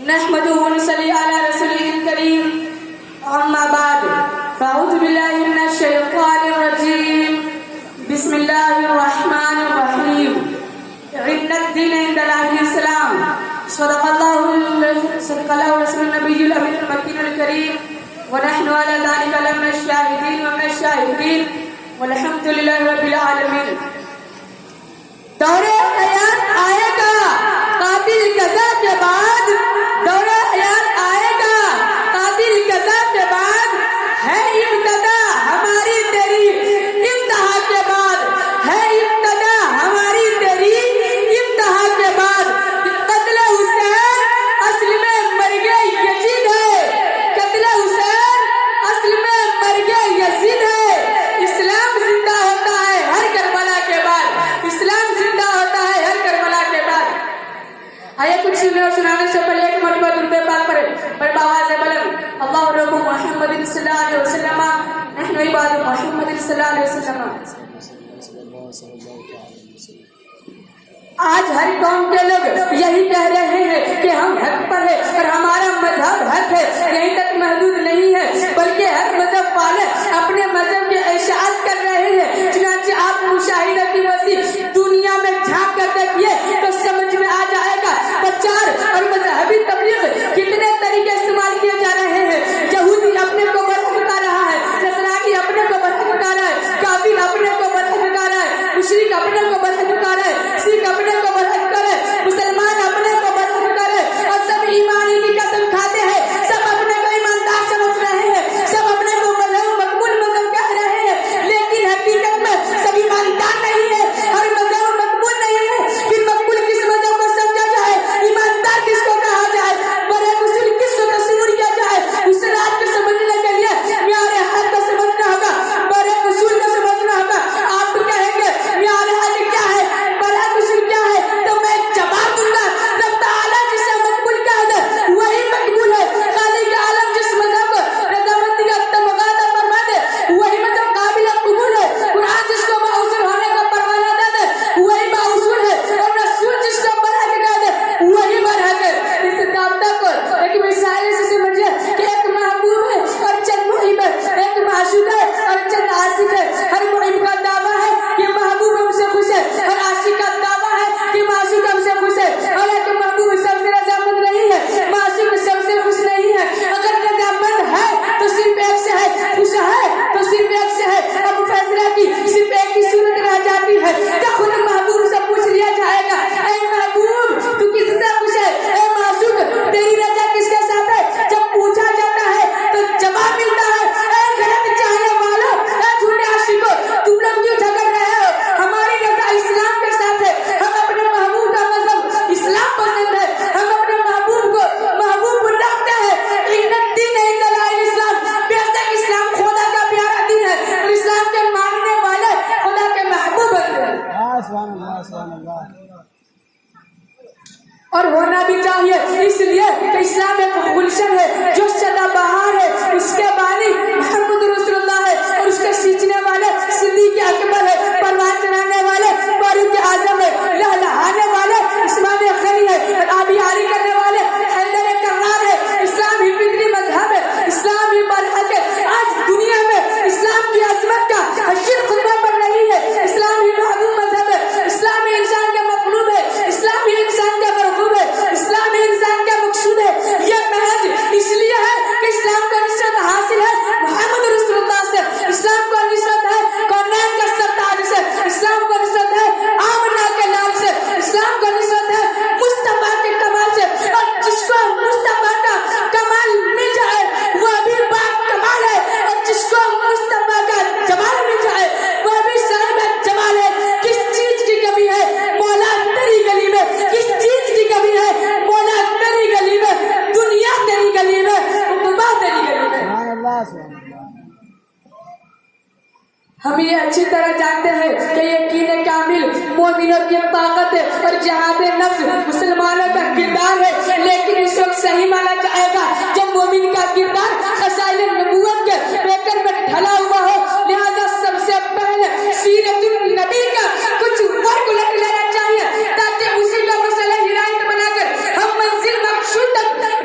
نحمده ونصلي على رسوله الكريم أما بعد فأعوذ بالله من الشيطان الرجيم بسم الله الرحمن الرحيم إن الدين عند الله الإسلام صدق الله رسول النبي الأمين المكين الكريم ونحن على ذلك لمن الشاهدين ومن الشاهدين والحمد لله رب العالمين. دورے حیات آئے گا قاتل قضا کے بعد، دورے حیات آئے گا قاتل قضا کے بعد، ہے ابتدا ہماری تیری انتہا کے بعد، ہے ابتدا ہماری تیری انتہا کے بعد. قتل حسین اصل میں مرگ یزید ہے، قتل حسین اصل میں مرگ یزید ہے. اسلام زندہ ہوتا ہے ہر کربلا کے بعد، اسلام زندہ ہوتا ہے ہر کربلا کے بعد. آئے کچھ سننے اور سنانے سے پہلے ایک مرتبہ درود پاک پڑھیں بڑے آواز بلند. اللہ رب محمد صلی اللہ علیہ وسلم نحن عباد محمد صلی اللہ علیہ وسلم. آج ہر قوم کے لوگ یہی کہہ رہے ہیں کہ ہم حق پر ہیں اور ہمارا مذہب حق ہے. یہیں تک محدود نہیں ہے بلکہ ہر مذہب والے اپنے مذہب کے اشاعت کر رہے ہیں. چنانچہ آپ مشاہدہ کی وسیع دنیا میں جھانک کر دیکھیے تو سمجھ میں آ جائے گا پرچار اور مذہبی تبلیغ کتنے طریقے استعمال کیے جا رہے ہیں. یہودی اپنے کو برحق بتا رہا ہے، نصرانی اپنے کو برحق بتا رہا ہے، کافر اپنے کو برحق بتا رہا ہے، مشرک اپنے کو برحق بتا رہا ہے، سکھ اپنے کو برحق کرے، مسلمان اپنے کو برحق کرے اور سب ایمانی کی قسم کھاتے ہیں. سب اپنے کو ایماندار سمجھ رہے ہیں، سب اپنے کو مذہب مقبول مذہب کہہ رہے ہیں، لیکن حقیقت میں سب ایماندار نہیں ہے اور مذہب مقبول نہیں ہے. پھر مقبول کس مذہب کو سمجھا جائے، ایماندار کس کو کہا جائے، برے اصول کس کو تصور کیا جائے؟ اس رات کو سمجھنے کے لیے معیار حق کو سمجھنا ہوگا، برے اصول کو سمجھنا ہوگا. آپ کہیں گے معیار حق کیا ہے، برے اصول کیا ہے، تو میں جواب دوں گا رب تعالیٰ جسے مقبول کہہ دے وہی مقبول ہے. خالق عالم جس مذہب کو رضامندی کا تمغاتا فرما دے وہی مذہب قابل قبول ہے. قرآن جس کو باصول ہونے کا پروانہ دے دے وہی باصول ہے، اور رسول جس کو برحق کہہ دے وہی برحق ہے. اس ضابطہ کو ایک مثال سے سمجھے کہ ایک محبوب ہے اور چند محب ہے، ایک معشوق ہے اور چند عاشق ہے. ہر محب کا دعویٰ ہے کہ محبوب ہم سے خوش ہے، اور عاشق کا دعویٰ ہے کہ معشوق ہم سے خوش ہے. حالانکہ محبوب سب سے رضامند نہیں ہے، معشوق سب سے خوش نہیں ہے. اگر رضامند ہے تو صرف ایک سے ہے، خوش ہے تو صرف ایک سے ہے. اب فیصلہ کی صرف ایک کی صورت رہ جاتی ہے کہ خود محبوب سے پوچھ لیا جائے گا اے محبوب تو کس سے خوش ہے، اے معشوق تیری رضا کس کے ساتھ ہے. جب پوچھا جاتا ہے تو جواب ملتا ہے اے غلط چاہنے والوں، اے جھوٹے عاشقوں، تم لوگ کیوں جھگڑ رہے ہو؟ ہماری رضا اسلام کے ساتھ ہے. ہم اپنے محبوب کا مذہب اسلام پسند ہے، ہم اپنے محبوب کو محبوب رکھتے ہیں. ان الدین عند اللہ الاسلام، بے شک اسلام خدا کا پیارا دین ہے اور اسلام کے ماننے والے خدا کے محبوب ہوتے ہیں. اور ہونا بھی چاہیے، اس لیے کہ اسلام ایک گلشن ہے جو سدا بہار ہے. اس کے بانی محمد رسول اللہ ہے اور اس کے سینچنے والے صدیق اکبر ہے، پروان چڑھانے والے فاروق اعظم ہے، لہلہانے والے عثمان غنی ہے، اور آبیاری کرنے والے حیدر کرار ہے. اسلام ہی فطری مذہب ہے، اسلام ہی برحق ہے. آج دنیا میں اسلام کی عظمت کا حشر خطبہ پر رہی ہے. اسلام ہی محبوب مذہب ہے، اسلام ہی انسان کا مطلوب ہے، اسلام ہی انسان کا مرغوب ہے، اسلام ہی انسان کا مقصود ہے. یہ محض اس لیے ہے کہ اسلام کو نصرت حاصل ہے محمد رسول اللہ سے، اسلام کو نصرت ہے کونین کا سرتاج سے، اسلام کو نصرت ہے آمنہ کے لال سے، اسلام کو نصرت ہے مصطفیٰ کے کمال سے. اور جس کو مصطفیٰ کا کمال مل جائے وہ بھی باپ کمال ہے، اور جس کو مصطفیٰ کا جمال مل جائے وہ بھی صاحب جمال ہے. کس چیز کی کمی ہے مولا تیری گلی میں، کس چیز کی کمی ہے مولا تیری گلی میں، دنیا تیری گلی میں، عقبہ تیری گلی میں. ہم یہ اچھی طرح جانتے ہیں کہ یقین کامل مومنوں کی طاقت ہے اور جہاد نفس مسلمانوں کا کردار ہے. لیکن اس وقت صحیح مانا جائے گا جب مومن کا کردار خصائل نبوت کے پیکر میں ڈھلا ہوا ہو. لہذا سب سے پہلے سیرت النبی کا کچھ ورق الٹ لینا چاہیے تاکہ اسی کا مسئلہ ہدایت بنا کر ہم منزل مقصود تک